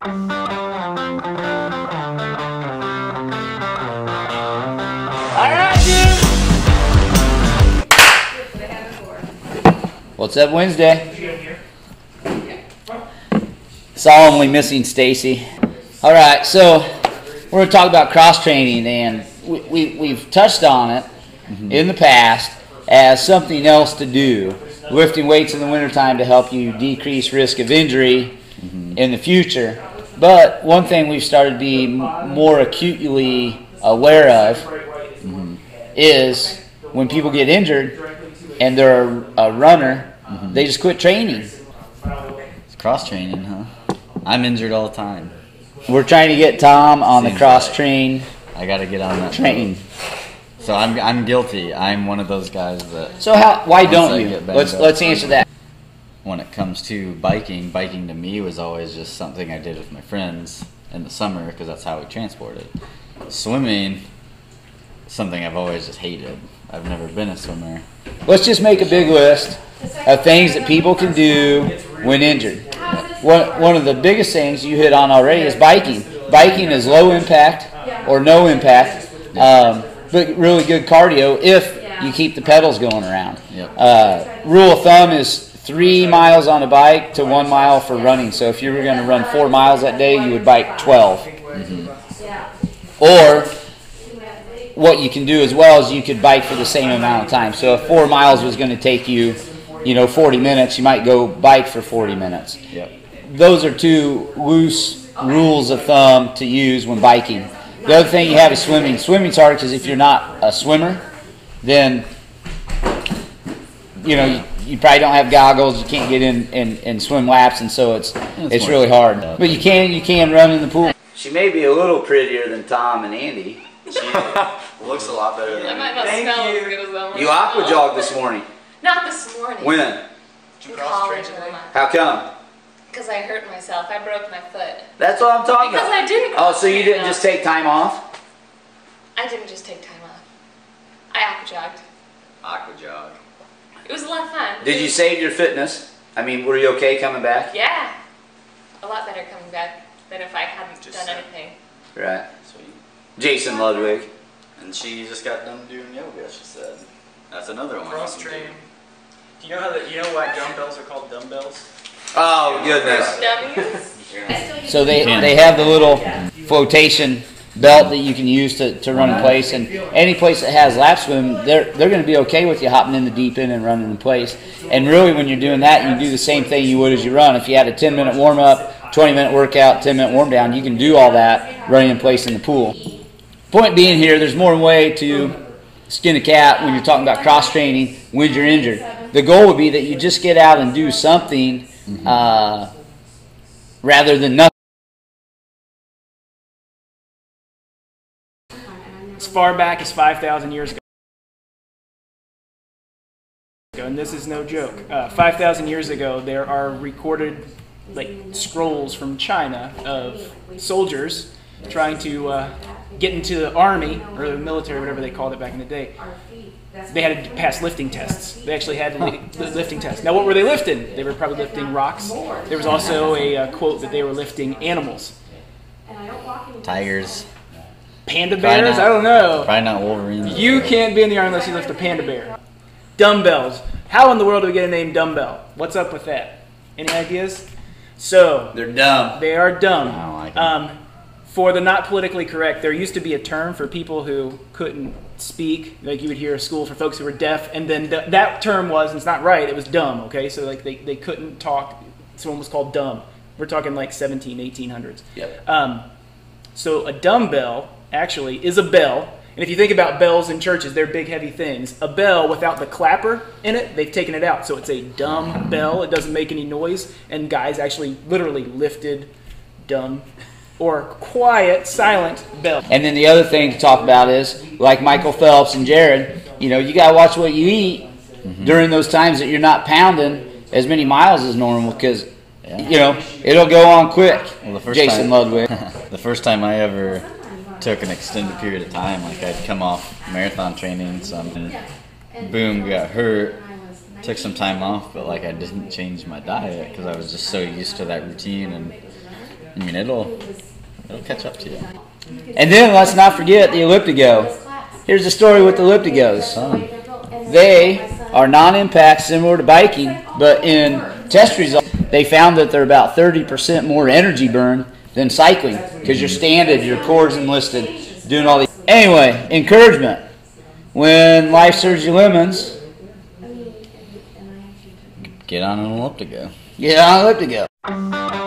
Alright, dude! What's up, Wednesday? Solemnly missing Stacy. Alright, so we're going to talk about cross training, and we've touched on it in the past as something else to do. Lifting weights in the wintertime to help you decrease risk of injury in the future. But one thing we've started to be more acutely aware of is when people get injured and they're a runner, they just quit training. It's cross training, huh? I'm injured all the time. We're trying to get Tom on the cross train. I got to get on that train. So I'm guilty. I'm one of those guys that. So why don't you? Let's answer that. When it comes to biking to me was always just something I did with my friends in the summer because that's how we transported. Swimming, something I've always just hated. I've never been a swimmer. Let's just make a big list of things that people can do when injured. One of the biggest things you hit on already is biking. Biking is low impact or no impact, but really good cardio if you keep the pedals going around. Rule of thumb is 3 miles on a bike to 1 mile for running. So if you were going to run 4 miles that day, you would bike 12. Or what you can do as well is you could bike for the same amount of time. So if 4 miles was going to take you, 40 minutes, you might go bike for 40 minutes. Those are two loose rules of thumb to use when biking. The other thing you have is swimming. Swimming's hard because if you're not a swimmer, then you probably don't have goggles. You can't get in and swim laps, and so it's really hard. But you can run in the pool. She may be a little prettier than Tom and Andy. She looks a lot better than I might not smell as good as them. You aqua jogged this morning. Not this morning. When? In college. How come? Because I hurt myself. I broke my foot. That's what I'm talking about. Because I didn't. Oh, so you didn't just take time off? I didn't just take time off. I aqua jogged. Aqua jog. It was a lot of fun. Did you save your fitness? I mean, were you okay coming back? Yeah. A lot better coming back than if I hadn't done anything. Right. Sweet. Jason Ludwig. And she just got done doing yoga, she said. That's another one. Cross train. Do you know why dumbbells are called dumbbells? Oh, goodness. Dummies. So they have the little flotation belt that you can use to run in place, and any place that has lap swim, they're going to be okay with you hopping in the deep end and running in place. And really, when you're doing that, you do the same thing you would as you run. If you had a 10-minute warm-up, 20-minute workout, 10-minute warm-down, you can do all that running in place in the pool. Point being here, there's more than one way to skin a cat when you're talking about cross-training when you're injured. The goal would be that you just get out and do something rather than nothing. As far back as 5,000 years ago, and this is no joke, 5,000 years ago there are recorded scrolls from China of soldiers trying to get into the army or the military, whatever they called it back in the day. They had to pass lifting tests. They actually had lifting tests. Now, what were they lifting? They were probably lifting rocks. There was also a quote that they were lifting animals. Tigers. Panda bears? I don't know. Probably not Wolverines. You can't be in the army unless you lift a panda bear. Dumbbells. How in the world do we get a name dumbbell? What's up with that? Any ideas? So They're dumb. They are dumb. I don't like it. For the not politically correct, there used to be a term for people who couldn't speak. Like you would hear a school for folks who were deaf, and then that term was, and it's not right, it was dumb, okay? So they couldn't talk. Someone was called dumb. We're talking like 1800s. Yep. So a dumbbell actually is a bell. And if you think about bells in churches, they're big, heavy things. A bell without the clapper in it, they've taken it out. So it's a dumb bell. It doesn't make any noise. And guys actually literally lifted dumb or quiet, silent bell. And then the other thing to talk about is, like Michael Phelps and Jared, you got to watch what you eat during those times that you're not pounding as many miles as normal because, it'll go on quick. Well, Jason Ludwig. The first time I ever took an extended period of time, I'd come off marathon training, and boom, got hurt. Took some time off, but I didn't change my diet because I was just so used to that routine, and I mean, it'll catch up to you. And then let's not forget the Elliptigo. Here's the story with the Elliptigos. They are non-impact, similar to biking, but in test results, they found that they're about 30% more energy burn than cycling because you're standing, your core's enlisted, doing all these. Anyway, encouragement. When life serves you lemons, Get on an Elliptigo. get on Elliptigo.